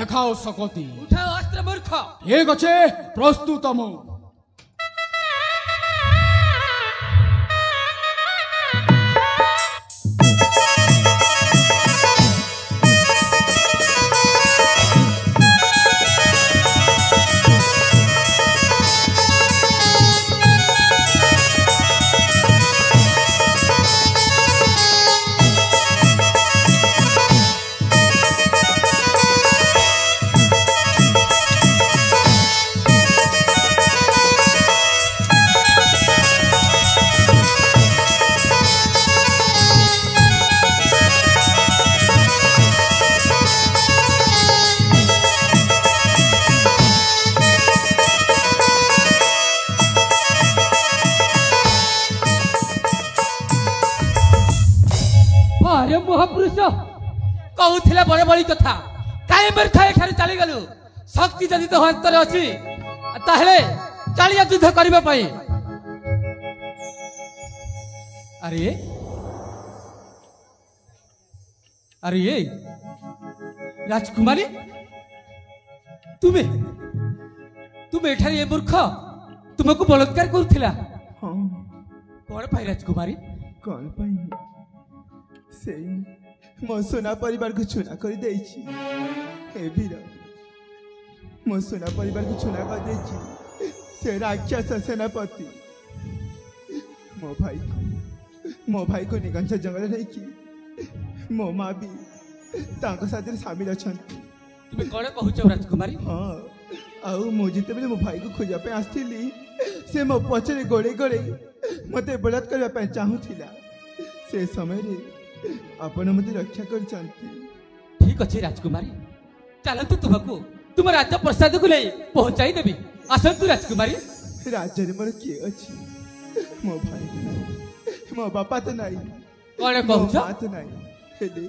देखाओ सकती उठाओ अस्त्र मूर्ख ठीक अच्छे प्रस्तुत मु अरे महापुरुष कहूला बड़े बड़ी कथा कहीं मूर्ख एखाने चली गलु शक्ति जदि तो हस्तर अच्छी ताहले चलिया युद्ध करने पाई अरे अरे राजकुमारी तुम्हें तुम्हें एठारे ये मूर्ख तुमको बलात्कार करुला कौन पाई राजकुमारी कौन पाई से मो सोना परिवार को चुना कर देछि ए वीर मो सोना परिवार को चुना कर देछि से राक्षस सेनापति मो भाई को निगंच जंगल नहीं की मो माँ भी तांको साथ शामिल अछंती तुम्हें कौन कहूच राजकुमारी हाँ आउ मु जिते बेले मो भाई को खोजा पे आस्थिली से मो पछरे गोड़े गोड़े मते बलात्कार करबा पे चाहुथिला से समय रे आपण मते रक्षा कर चंती ठीक अच्छे राजकुमारी चलतु तुमको तुम राज्य प्रसाद को ले पहुंचाई देवी आसतु राजकुमारी राज्य रे मोर के अछि मो भाई नहीं मो बापा तो नहीं कौन कहूच बात नहीं हेले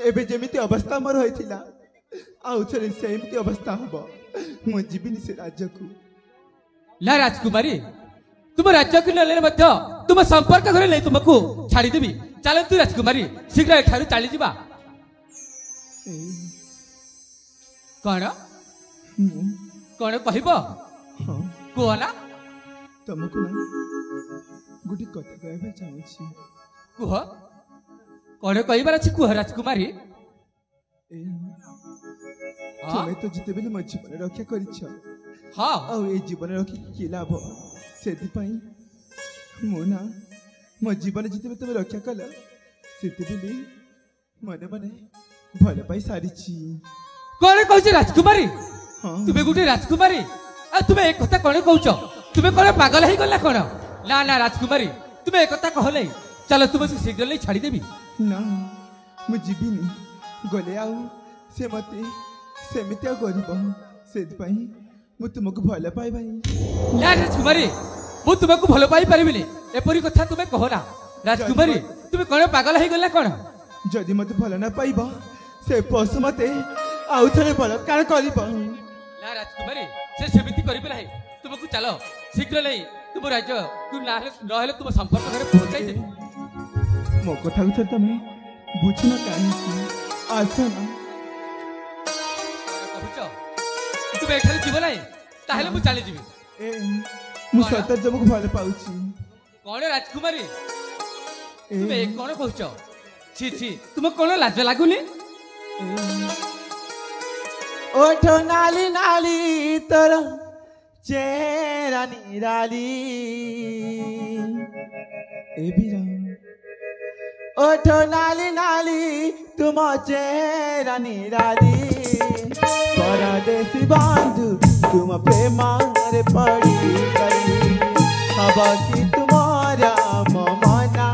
एबे जेमिति अवस्था मोर होइथिला आउ थरे सेमिति अवस्था हबो मो जीविनी से राज्य को ला राजकुमारी तुम राज्य को नले मध्य तुम संपर्क करे ले तुमको छाड़ी देवी चलतु राजकुमारी शीघ्र एठारु चली जिबा कौन कौन कहबो को ना तुमको ना गुटी कथा कहबे चाहूछी कुह कौन कहबार अछि कुह राजकुमारी तुम्हें तो जिते बेले मो जीवन रक्षा करिछ हाँ आउ ए जीवन रखी कि लाभ सेति पई मो ना मो जीवन जिते तुम रक्षा कल सेति बेले मने मने भले पाई सारिछि कौन कहछ राजकुमारी हाँ तुम्हें गुटे राजकुमारी आ तुम्हें एक कथा कौन कहछ तुम्हें कौन पागल ही गला कौन ना ना राजकुमारी तुम्हें एक कथा कहले चलो तुम से शीघ्र ले छाड़ी देवी ना मु जीविनी गले आउ से मते सेमितिया करबो सेति पई मु तुमको भले पाई भाई ना राजकुमारी मु तुमको भलो पाई परिबिनी एपरी कथा तुम्हें कहना राजकुमारी तुम्हें कौन पागल ही गला कौन जदि मते भल ना पाइबो से पशु मते आउ थरे बलात्कार करिबो ना राजकुमारी से सेमिति करिबे नाही तुमको चलो शीघ्र ले तुम राज्य तू ना रहले तुम संपर्क घरे पहुंचाई दे मो कथा को तमे बुझना काहे आसो ना कहूच तुम एठारे जीव नाही ताहेले मु चली जीवी ए मु सत जमको भले पाउची कौन राजकुमारी तुम एक कौन कहूच छी छी तुम कौन लाज लागुनी ओठो नाली नाली तोर चेहरा निराली ए बीरा ओठो नाली नाली तुम चेहरा निराली परदेसी बंधु तुम प्रेम रे पड़ी गई हवा की तुम्हारा मना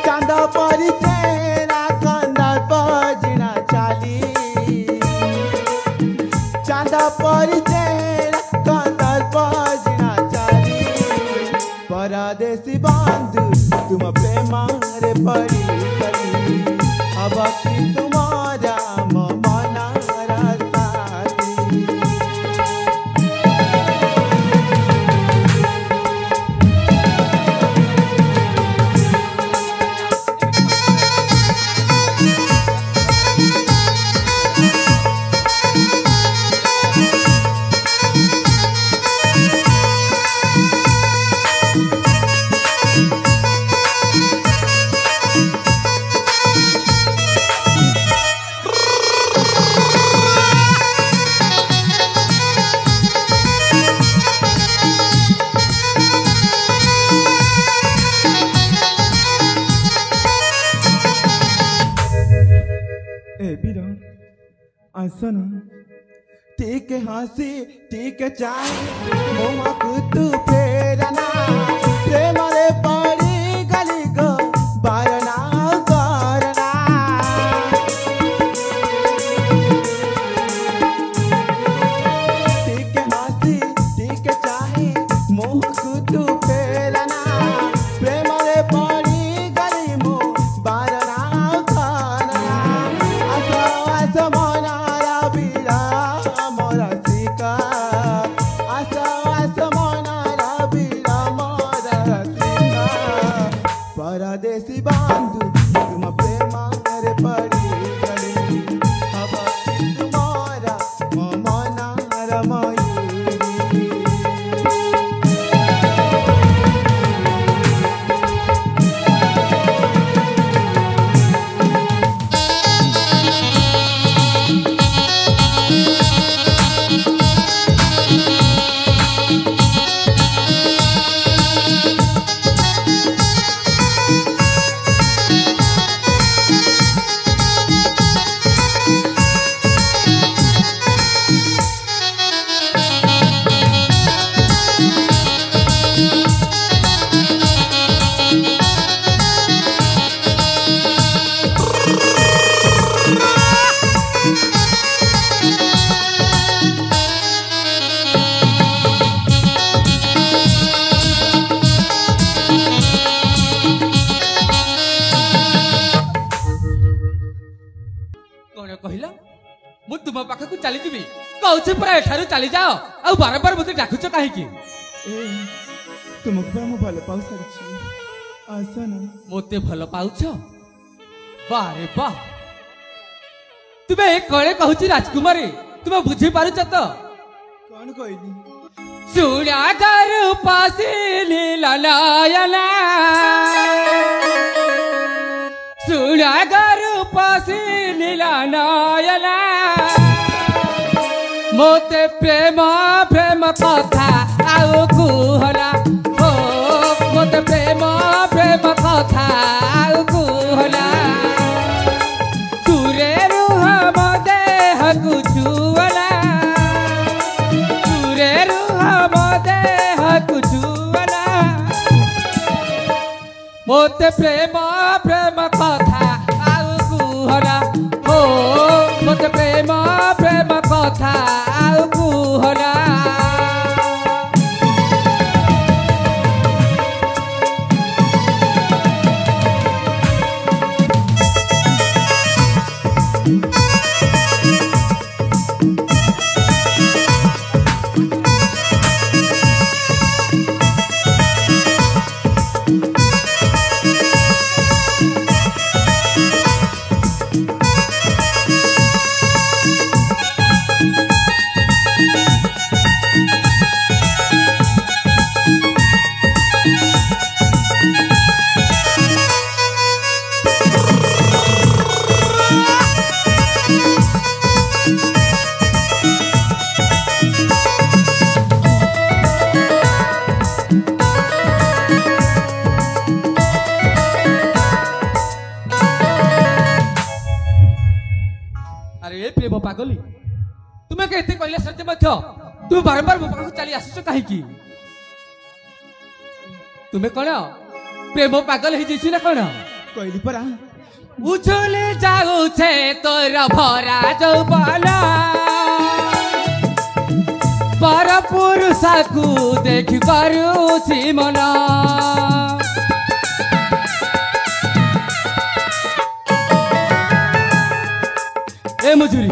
चांद परी चेहरा कंदा बजना चाली चांद परी चेहरा कंदा बजना चाली परदेसी बंधु तुम प्रेम रे पड़ी गई हवा की तुम्हारा मना ए बीरा आसन ठीक हसी ठीक चाहे मोह तू फेरना प्रेम रे पड़ी गली गो बारना करना ठीक हसी ठीक चाहे मोह तू फेरना प्रेम रे पड़ी गली मो बारना करना आसो आसो मनारा बीरा मोरा सिका आसो आसो मनारा बीरा मोरा सिका परदेसी बंधु तुम प्रेम रे पड़ी गली हवा तुम्हारा मनारा मयूरी कौन कहला मु तुम पाखक चली जीवी कहूँ पूरा एठारू चली जाओ आ बार बार मत डाकुच कहीं ए तुमको पर मु भल पाउ सारिछि आसन मते भल पाउछ बारे वाह तुम्हें कणे कहूँ राजकुमारी तुम्हें बुझी पारुच तो कौन कहली सुना कर पासिली ललायला सुना कर पासिली ललायला मोते प्रेम प्रेम कथा आउ कुहला हो मोते प्रेम प्रेम कथा आउ कुहला तुरे रुह मो देह कुचुवला तुरे रुह मो देह कुचुवला मोते प्रेम प्रेम कथा आउ कुहला हो मोते प्रेम प्रेम कथा आउ कुहला अरे प्रेम पागली तुम्हें कहते कहले सत्य मध्य तुम बारंबार मो पाखक चली आसुच कहीं तुम्हें कौन प्रेम पागल हो जाइए ना कौन कहली परा उछले जाऊे तोर भरा जौबन पर पुरुषा को देख करुछि मन ए मजूरी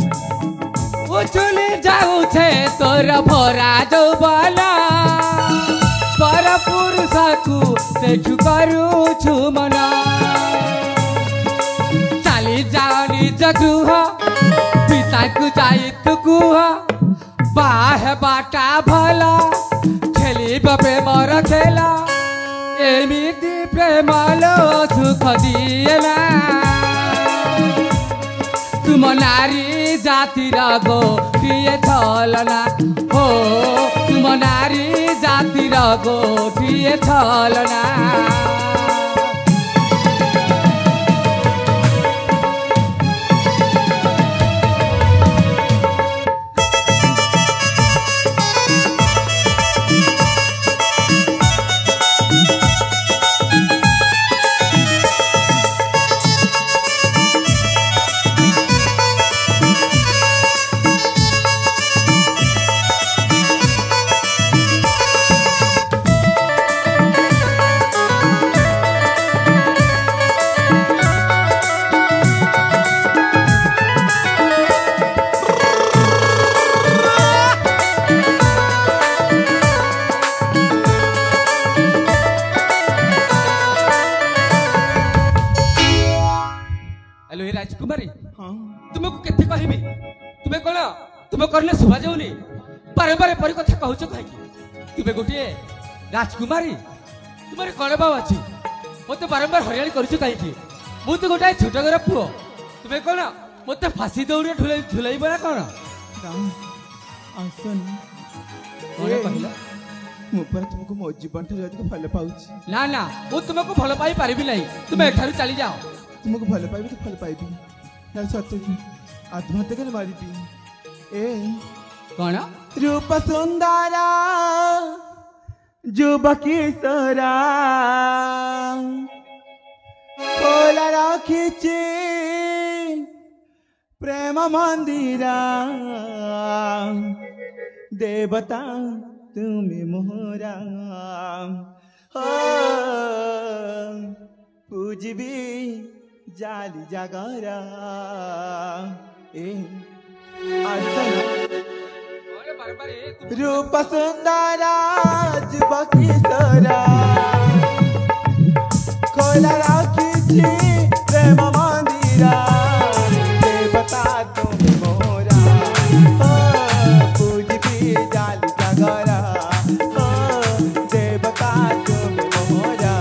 उछले जाऊे तोर भरा जौबन पर पुरुषा को देख करुछु मन चली जाओ निज गृह पिता को जाई तू कुह बाह बाटा भला खेली प्रेमर खेला एमिति प्रेमलो सुख दिएला तुम नारी जातिर गोटिए छलना हो तुम नारी जातिर गोटिए छलना हेलो हे राजकुमारी हाँ तुमको केते कहबी तुमे कोन तुमे करले सुभा जाउनी बारे बारे परी कथा कहउछ काहे तुमे गोटे राजकुमारी तुम्हारे कण बाब अछि मते बारंबार हरियाणी करछु काहे मु तो गोटे छोट घर पुओ तुमे कोन मते फांसी दौड़े झुलाई बना कोन राम आसन कोन कहला मु पर तुमको मो जीवन ठाରୁ ଅଧିକ ଭଲ ପାଉଛି ना ना मु तुमको भल पाई पारिबी नहीं तुमे एठारु चली जाओ तुमको ଭଲ ପାଇବି ତ ଭଲ ପାଇବି ନା ସତ୍ୟ ଆତ୍ମହତ୍ୟା କରି ମାରିବି ଏ कोन रूप सुंदरा युवकी सरा खोला राखिची प्रेम मंदिरा देवता तुम्हें मोहरा हो पूजबी जाली जागरा ए आसना अरे बारंबार रूप सुंदरा युवकी सरा खोला राखिची प्रेम मंदिरा देवता तुम मोरा पूजबी जाली जागरा देवता तुम मोरा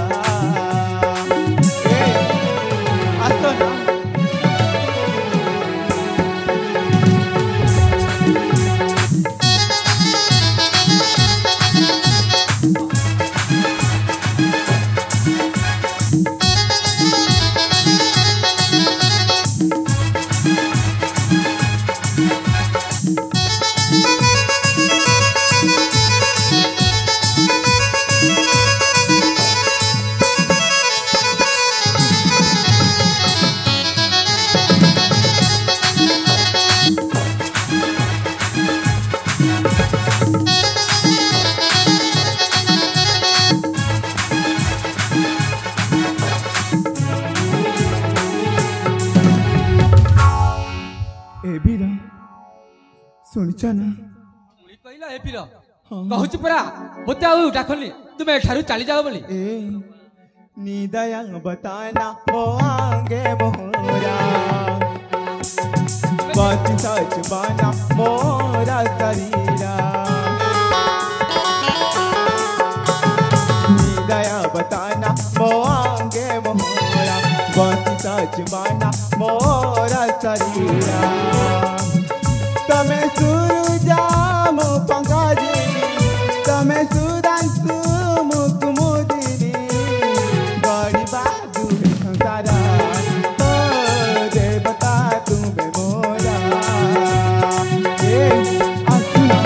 आसना एबिरा सुनिछ ना मुई कहला हे पीर हाँ। कहूच परा मते आउ डाखली तुमे एठारु चली जाओ बोली ए निदया बताना हो आगे मोरा बाती सच बाना मोरा शरीरा निदया बताना हो आगे मोरा बाती सच बाना मोरा शरीरा तमे सूरजा मो पंकजी तमे सुदांशु मुख मोदिनी गरीबा दुबे संसारा ओ देवता तुम्हें मोरा ए आसना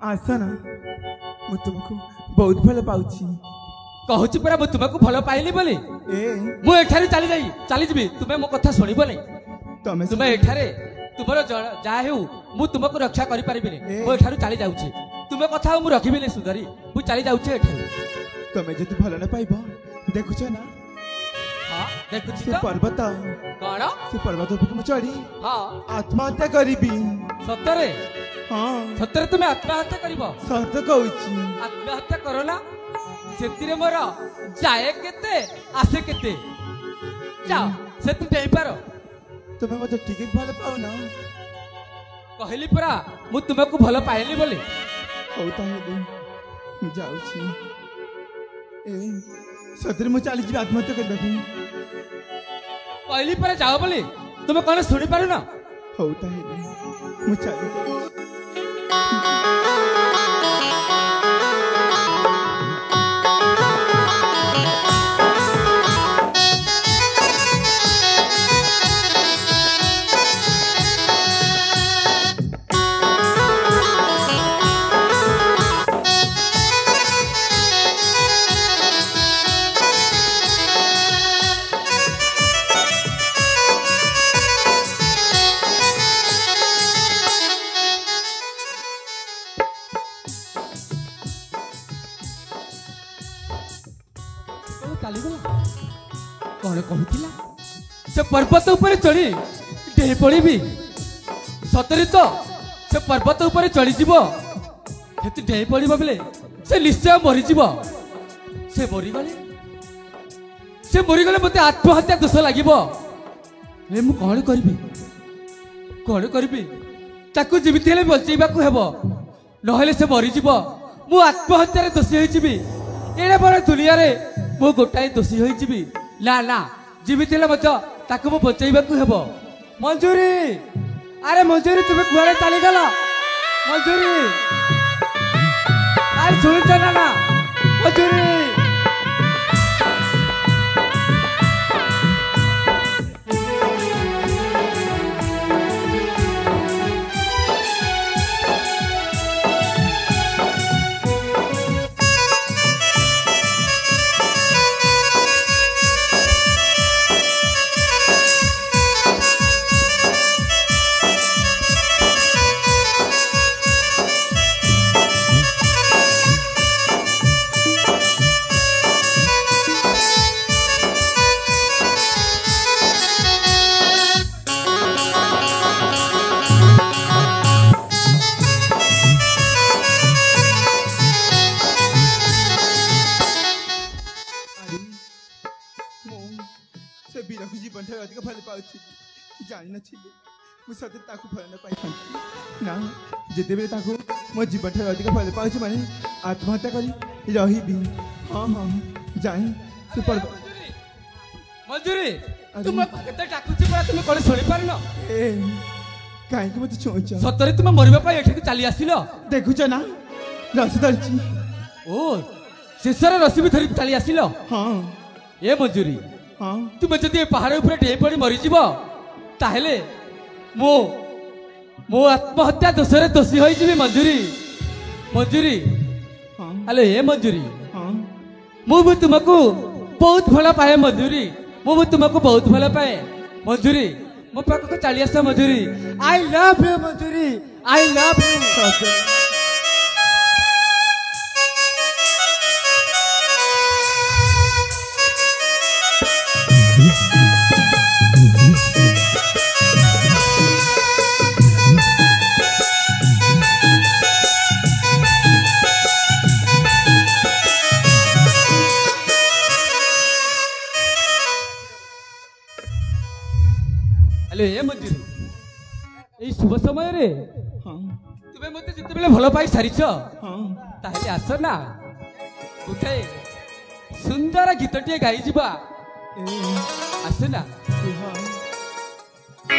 आसना मु तुमको बहुत भल पाउची कहूच परा मु तुमको भल पाइली बोली ए मु एठारु चली जीबी तुमे मो कथा सुनिबो नै तमे तुमे एठारे तुमर जा हेउ मु तुमको रक्षा करि परिबिनी ए। मु एठारु चली जाउची तुमे कथा मु रखिबिनी सुंदरी मु चली जाउची एठारु तमे जति भल न पाइबो देखुछ ना हां देखुची से तो पर्वत कोन से पर्वत ऊपर मु चढ़ी हां आत्महत्या करिबी सतरे हाँ सतरे तुमे आत्महत्या करिवो सत कहूची आत्महत्या करो ना सेतिरे मोर जाए केते आसे केते जाओ सेति डेई पारो तमे मते ठीक भल पाउ ना କହିଲି ପରା ମୁଁ ତୁମକୁ ଭଲ ପାଇଲି ବୋଲି। ହଉ ତାହେଲେ ମୁଁ ଯାଉଛି। ଏ ସତରେ ମୁଁ ଚାଲିଯିବି ଆତ୍ମହତ୍ୟା କରିବା ପାଇଁ। କହିଲି ପରା ଯାଅ ବୋଲି, ତୁମେ କଣ ଶୁଣିପାରୁନ? ହଉ ତାହେଲେ ମୁଁ ଚାଲିଯାଉଛି। କଣ କହୁଥିଲା? ସେ ପର୍ବତ ଉପରେ ଚଢି ଡେଇଁ ପଡିବି। ସତରେ ତ ସେ ପର୍ବତ ଉପରେ ଚଢିଯିବ, ସେଠି ଡେଇଁ ପଡିବ ବୋଲେ ସେ ନିଶ୍ଚୟ ମରିଯିବ। ସେ ମରିଗଲେ ମତେ ଆତ୍ମହତ୍ୟା ଦୋଷ ଲାଗିବ। ହେଲେ ମୁଁ କଣ କରିବି? ତାକୁ ଯେମିତି ହେଲେ ବଞ୍ଚେଇବାକୁ ହେବ, ନହେଲେ ସେ ମରିଯିବ। ମୁଁ ଆତ୍ମହତ୍ୟାରେ ଦୋଷୀ ହୋଇଯିବି। ଏଡ଼େ ବଡ଼ ଦୁନିଆରେ ମୁଁ ଗୋଟାଏ ଦୋଷୀ ହୋଇଯିବି। ନା, ଯେମିତି ହେଲେ ମଧ୍ୟ ତାକୁ ମୁଁ ବଞ୍ଚେଇବାକୁ ହେବ। ମଞ୍ଜୁରୀ, ଆରେ ମଞ୍ଜୁରୀ, ତୁମେ କୁଆଡ଼େ ଚାଲିଗଲ? ମଞ୍ଜୁରୀ, ଆରେ ଶୁଣୁଛ ନା ମଞ୍ଜୁରୀ? ସେ ବୀରକୁ ଜୀବନଠାରୁ ଅଧିକ ଭଲ ପାଉଛି। ଜାଣିନଥିଲି ମୁଁ ସତରେ ତାକୁ ଭଲ ନ ପାଇଥାନ୍ତି। ନା, ଯେତେବେଳେ ତାକୁ ମୋ ଜୀବନଠାରୁ ଅଧିକ ଭଲ ପାଉଛି ମାନେ ଆତ୍ମହତ୍ୟା କରି ରହିବି। ହଁ, ଜାଣି ସେ ମଞ୍ଜୁରୀ, ତୁମେ କେତେ ଡାକୁଛି ପରା, ତୁମେ କଣ ଶୁଣିପାରୁନ? କାହିଁକି ମତେ ଛୁଉଁଛ? ସତରେ ତୁମେ ମରିବା ପାଇଁ ଏଠିକି ଚାଲି ଆସିଲ? ଦେଖୁଛ ନା, ରସି ଧରିଛି। ଓ, ଶେଷରେ ରସି ବି ଧରି ଚାଲି ଆସିଲ? ହଁ। ଏ ମଞ୍ଜୁରୀ, ତୁମେ ଯଦି ଏ ପାହାଡ଼ ଉପରେ ଡେଇଁ ପଡ଼ି ମରିଯିବ, ତାହେଲେ ମୁଁ ଆତ୍ମହତ୍ୟା ଦୋଷରେ ଦୋଷୀ ହୋଇଯିବି। ମଞ୍ଜୁରୀ, ଆଲେ ଏ ମଞ୍ଜୁରୀ, ମୁଁ ବି ତୁମକୁ ବହୁତ ଭଲ ପାଏ ମଞ୍ଜୁରୀ। ମୁଁ ତୁମକୁ ବହୁତ ଭଲ ପାଏ ମଞ୍ଜୁରୀ। ମୋ ପାଖକୁ ଚାଲି ଆସ ମଞ୍ଜୁରୀ। ଆଇ ଲଭ୍ ୟୁ ମଞ୍ଜୁରୀ, ଆଇ ଲଭ୍ ୟୁ। ଏ ମଞ୍ଜୁରୀ, এই শুভ সময়ে তুমি মতে যেতবেলে ভাল পাই সারিছ, তাহলে আস না গোটে সুন্দর গীতটিয়ে গাই যা। আস না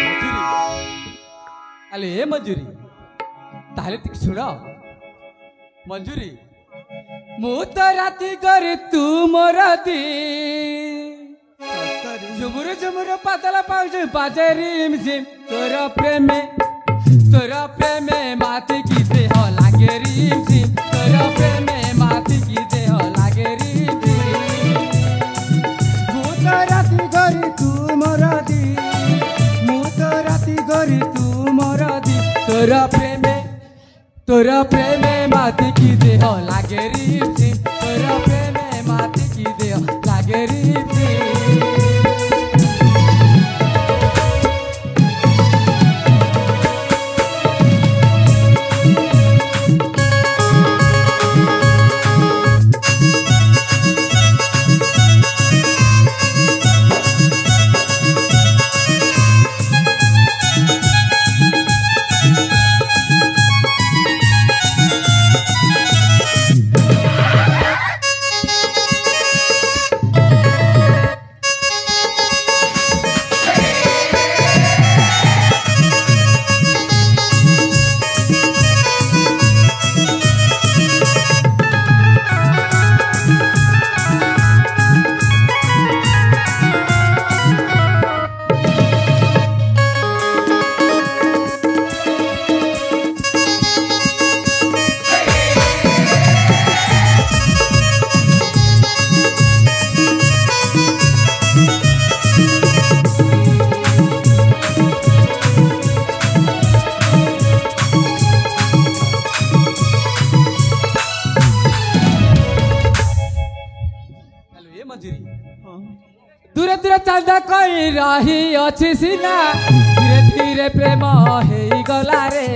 মঞ্জুরি, আলে এ মঞ্জুরি, তাহলে ঠিক শুণ মঞ্জুরি। মু তো রাতি করে তু মোর দি, ঝুমুর ঝুমুর পাতলা পাউছে বাজে রিম ঝিম। তোর প্রেমে মাতি কি দেহ লাগে রিম ঝিম। তোর প্রেমে মাতি কি দেহ লাগে রিম ঝিম। মু তো রাতি করি তু মোর দি, মু তো রাতি করি তু মোর দি। তোর প্রেমে মাতি কি দেহ লাগে রিম ঝিম। তোর প্রেমে মাতি কি দেহ লাগে রিম ঝিম। हाँ दूरे दूरे चांदा कई रही अच्छी सीना धीरे धीरे प्रेम हेई गला रे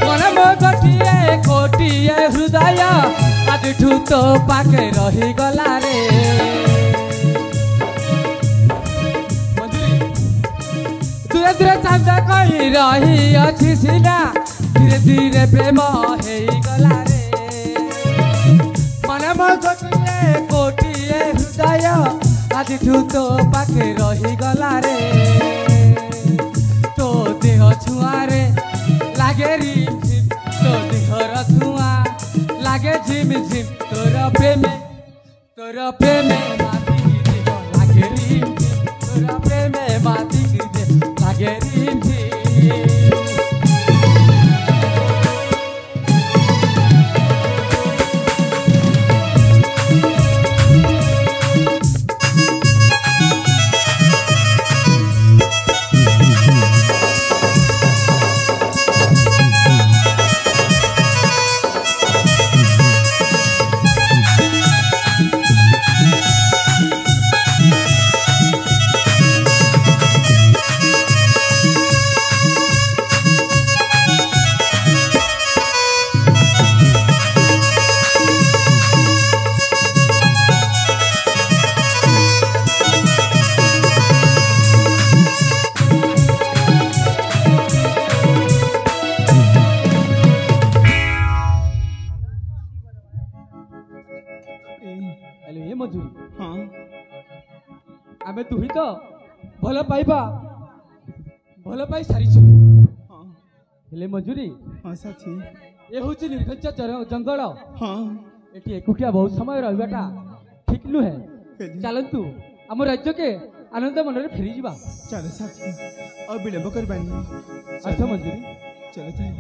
मन मो गोटिए कोटिए हृदय आजठू तो पाके रही गला रे दूरे दूरे चांदा कई रही अच्छी सीना धीरे धीरे प्रेम हेई गला रे मन मो गोटिए कोटिए हृदय आजठू तो पाके रही गला रे तो देह छुआरे लागे रिम झिम तो देहर छुआ लागे झिम झिम तोर प्रेमे माती देह लागे रिम झिम तोर प्रेमे माती देह लागे रिम झिम आमे तु ही तो भल पाइबा भल पाई सारिछु हाँ हेले मजूरी हाँ साथी ए होची निर्घच जंगल हाँ एटी एकुटिया बहुत समय रहबाटा ठीक नुहे हेली। चलंतु आम राज्य के आनंद मन रे फेरी जीवा चलो साथी और विलंब करबानी अच्छा मंजूरी चलो जाए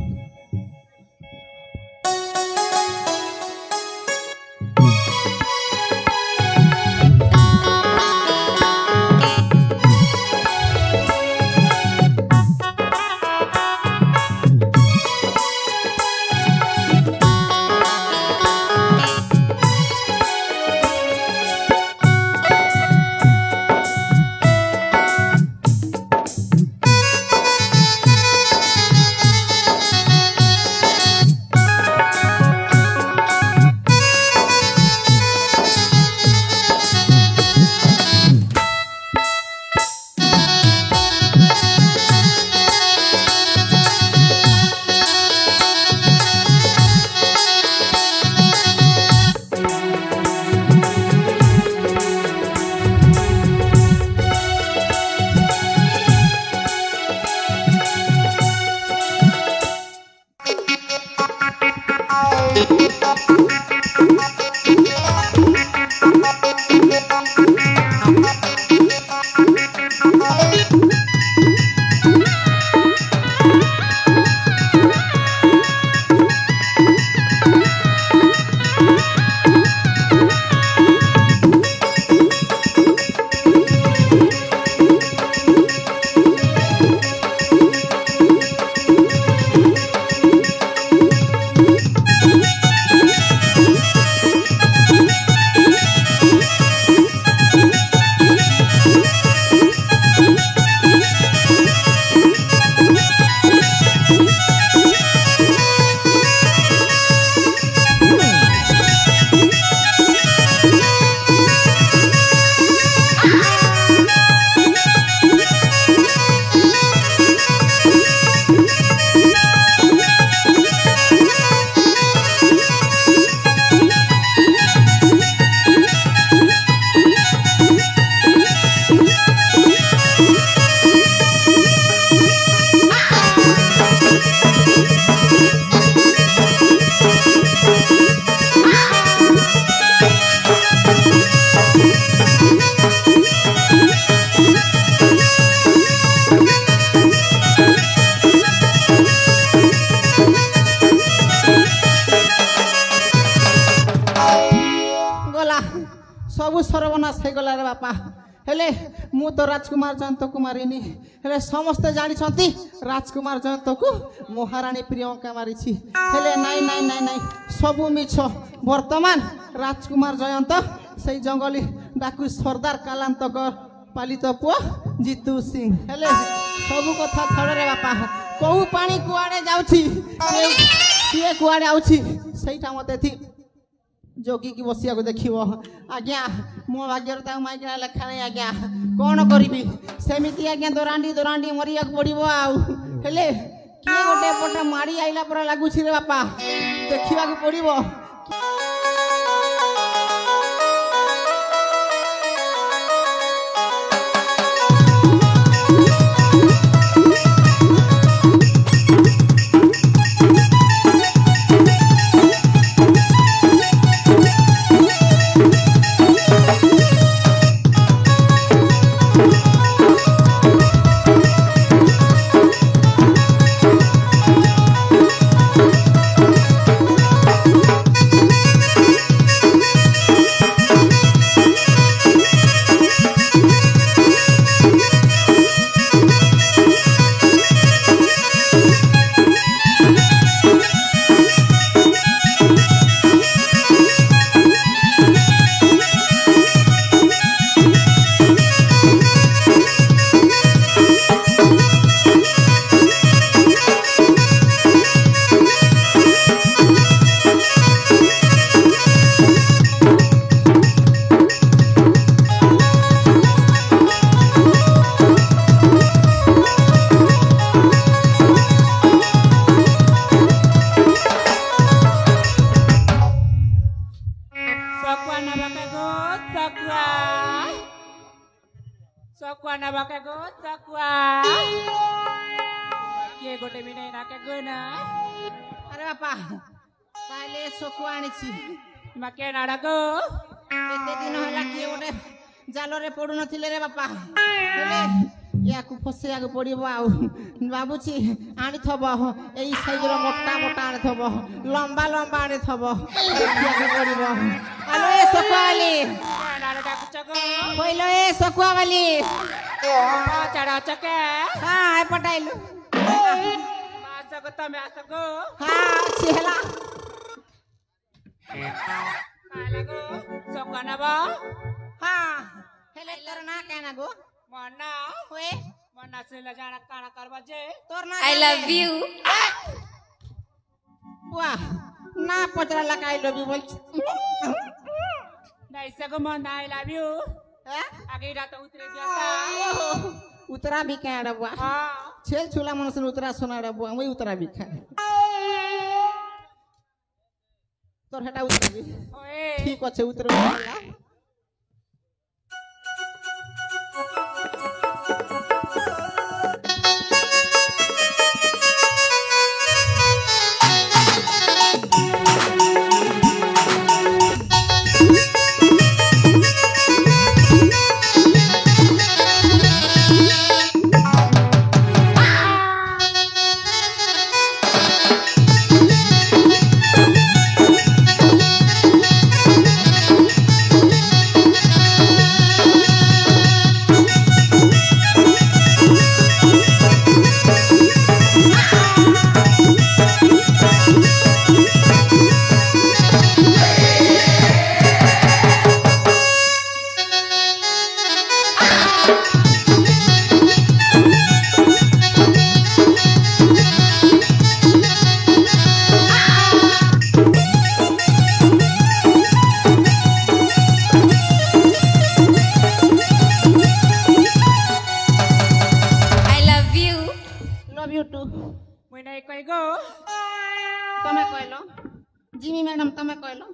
सबु सर्वनाश हो गला रे बापा हेले मु तो राजकुमार जयंत कुमारिनी हेले समस्ते जानी राजकुमार जयंत को महाराणी प्रियंका मारी हेले नाई नाई नाई नाई सबु मिछ वर्तमान राजकुमार जयंत সেই জঙ্গলি ডাকু সর্দার কালান্তকর পালিত পুଅ জিতু সিং ହେଲେ ସବୁ କଥା ଛାଡ଼ରେ ବାପା କୋଉ ପାଣି କୁଆଡ଼େ ଯାଉଛି କିଏ କୁଆଡ଼େ ଆଉଛି ସେଇଟା ମୋତେ ଏଠି ଜଗିକି ବସିବାକୁ ଦେଖିବ ଆଜ୍ଞା ମୋ ଭାଗ୍ୟରେ ତାକୁ ମାଇକିନା ଲେଖା ନାହିଁ ଆଜ୍ଞା କ'ଣ କରିବି ସେମିତି ଆଜ୍ଞା ଦରାଣ୍ଡି ମରିବାକୁ ପଡ଼ିବ ଆଉ ହେଲେ କିଏ ଗୋଟେ ଏପଟେ ମାଡ଼ି ଆଇଲା ପରା ଲାଗୁଛି ରେ ବାପା ଦେଖିବାକୁ ପଡ଼ିବ अरे बापा ताले सोको आनिछि माके नाडको एते दिन होला कि ओटे जालरे पडु नथिले रे बापा हेले याकु फसेयाकु पडिबो आउ बाबुची आनी थबो एई साइजर मोटा मोटा आनी थबो लंबा लंबा आनी थबो याकु पडिबो आलो ए सोकोली नाडका कुचको पहिलो ए सोकोवाली चढ़ा चके हां ए पटाइलु तमे आसको हां छिहला आलेगो सोकनाबा हां हेले तोर ना कहना गो मन्ना होए मन्ना से ल जाना काना करबा जे तोर ना आई लव यू वाह ना पचरा लगा आई लव यू बोल नहीं सको मन्ना आई लव यू आगे रात उतरे दिया उतरा भी क्या डबुआ हां छेल छुला मनसन उतरा सोना डबुआ वही उतरा भी खा तोर हटा उतरा भी ओए ठीक আছে उतरा जिमी मैडम तमे कहलो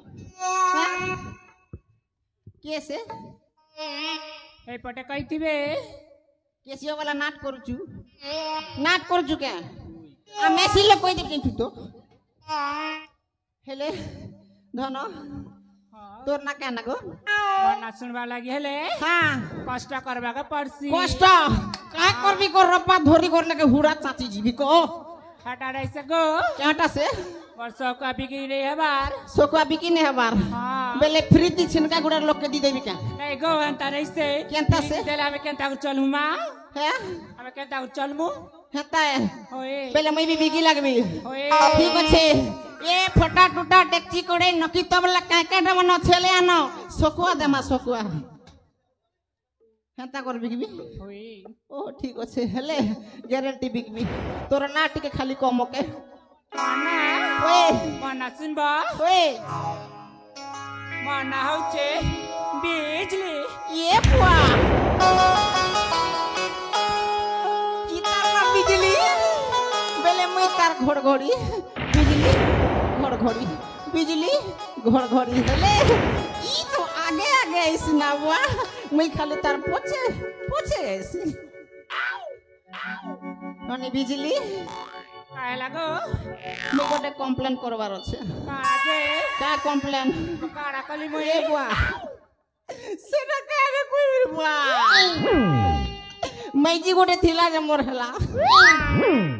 के से ए पटे कहिथिबे केसियो वाला नाट करूछु के आ मेसी ले कहि देबी तो हेले धन तोर ना केना गो बना सुनबा लागि हेले हां कष्ट करबा के पड़सी कष्ट का करबी को रब्बा धोरी कर लगे हुड़ा चाची जीवी को हटा रे से गो केटा से सोका बिकी नहीं हबार सोका बिकी नहीं हबार हां बेले फ्री दी छिनका गुडा लोग के दी देबी क्या नहीं गो अंता नहीं से केंता से देला में केंता को चलू मा है हमें केंता को चलमु हेता है होए बेले मई भी बिकी लागबी होए ठीक अछि ए फटा टूटा डेक्ची कोड़े नकी तबला काकाटा मन छेले आनो सकुआ देमा सकुआ हेंता कर बिकबी ओ ठीक আছে हेले ग्यारंटी बिकबी तोर ना टिके खाली कम ओके माना ओए माना सुनबा ओए माना होचे बिजली ये बुआ इतार ना बिजली बेले मुई तार घड़घड़ी बिजली घड़घड़ी बिजली घड़घड़ी हेले ई तो आगे आगे ऐसी ना बुआ मुई खाली तार पोछे पोछे ऐसी ननी बिजली काय लागो मुई गोटे कम्प्लेन करवार আছে काजे का कम्प्लेन काड़ा कली मोए ए बुआ सेटा काहे कइबी बुआ मैजी गोटे थिला जे मोर हला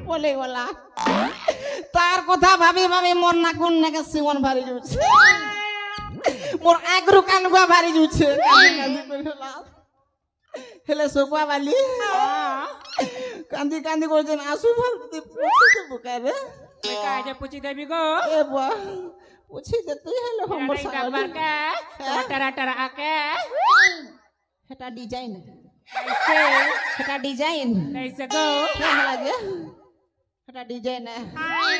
बोले गला तार কথা ভাবি ভাবি মোর নাকুন নাকে সিমন ভারি যাচ্ছে মোর আগ্রু কানগুয়া ভারি যাচ্ছে কান্দি কান্দি করে হলা হেলে সোপা বালি কান্দি কান্দি করছেন আসু ফালতে পুছে বুকারে मैं काजे पूछी देबी गो এ বুয়া পুছি দে তুই হেলে হোমর नहीं সাগর डबर के टरा टरा आके এটা ডিজাইন कैसे এটা ডিজাইন कैसे गो क्या লাগে এটা ডিজাইন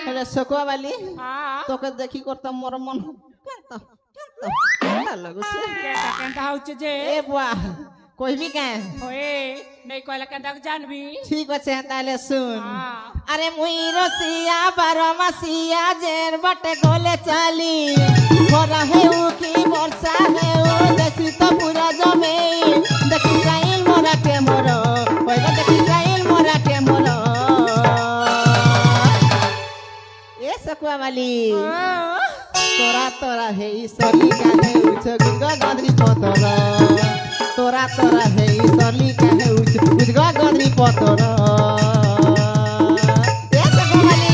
হেলে সোকোয়া বালি हां তোকে দেখি করতাম মোর মন কেতা লাগুছে केता केता होचे जे এ বুয়া কইবি কে ओए नहीं कहला केता जानबी ঠিক আছে তাহলে শুন हां আরে মুই রসিয়া বারমাসিয়া জের বটে গলে চালি খরা হেউ কি বর্ষা হেউ দেশি তো পুরা জমে দেখি যাইল মোরা কে মোর কইলা দেখি যাইল মোরা কে মোর এ সকুয়া মালি তোরা তোরা হেই সলি কাহে উচ গুগা গাদরি পতর তোরা তোরা হেই সলি কাহে উচ গুগা গাদরি পতর এ সকুয়া মালি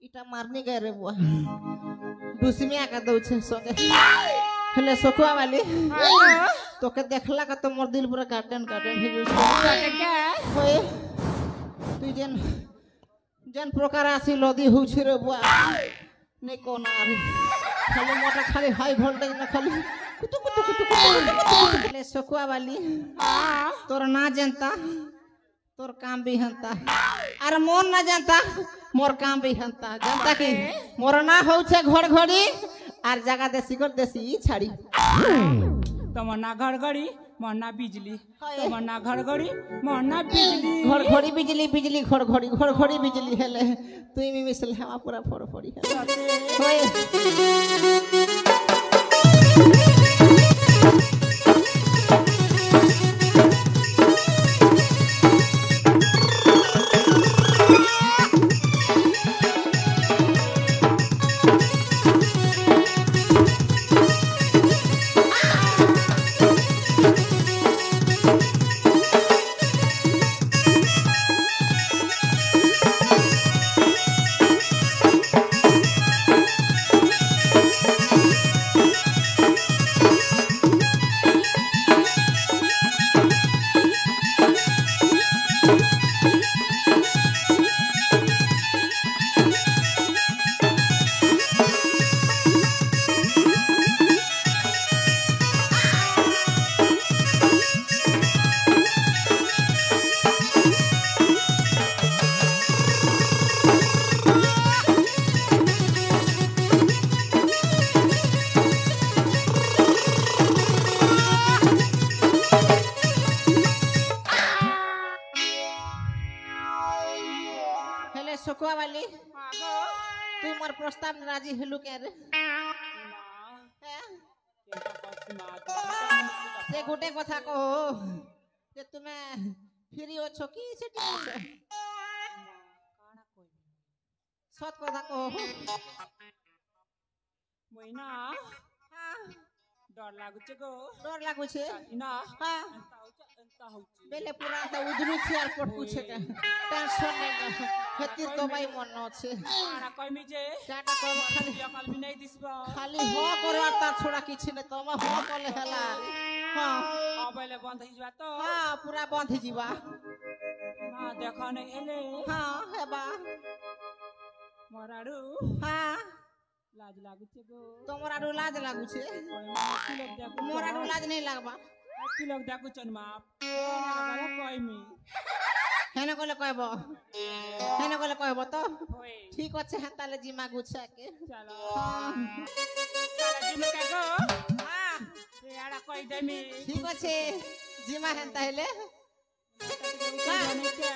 इटा मारने गए रे बुआ दुसमिया का दउछे संगे हेले सकुआ वाली तोके देखला का तो मोर दिल पूरा गार्डन गार्डन हो गइस होए তুই যেন যেন প্রকার আসি লদি হউছে রে বুয়া নে কোন আরে খালি মোটা খালি হাই ভোল্টেজ না খালি কুতু কুতু কুতু কুতু হেলে সকুয়া वाली তোর না জানতা তোর কাম भी हंता अरे मोर ना जानता मोर काम भी हंता जानता कि मोर ना होउछे घर घड़ी आर जगह देसी कर देसी छाड़ी तमन्ना घड़घड़ी मन्ना बिजली तमन्ना घड़घड़ी मन्ना बिजली घर घड़ी बिजली बिजली घर घड़ी बिजली हेले तुई में मिसल हवा पूरा फोड़ फोड़ी होए বালি হ্যাঁ গো তুই মোর প্রস্তাব রাজি হলু কে রে সে গোটে কথা কহ যে তুমি ফ্রি অছো কি সেটি অছো সত কথা কহ মই না ডর লাগুছে গো ডর লাগুছে না হ্যাঁ এন্তা হচ্ছে বেলে পুরা তা উদরু চেয়ার পটকুছে কে টেনশন নেই হেতির তো ভাই মন আছে কানা কইমি যে কাটা কর খালি কাল বি নাই দিসবা খালি হ করবার তা ছোড়া কিছু নেই তোমা হ কলে হেলা হ্যাঁ অবেলে বন্ধ হই যাবা তো হ্যাঁ পুরা বাঁধি ଯିବା না দেখা নাই এলে হ্যাঁ হেবা মরাড়ু হ্যাঁ লাজ লাগুছে গো তোমার আড়ু লাজ লাগুছে কি লোক দেখু মোর আড়ু লাজ নেই লাগবা কি লোক দেখুছন মা আগলে কইমি হেনে কলে কইব তো হই ঠিক আছে হেন তালে জিমা গুছাকে চলো হ্যাঁ চলো জিমে কে গো হ্যাঁ এ আড়া কই দেমি ঠিক আছে জিমা হেন তাহলে জানি কে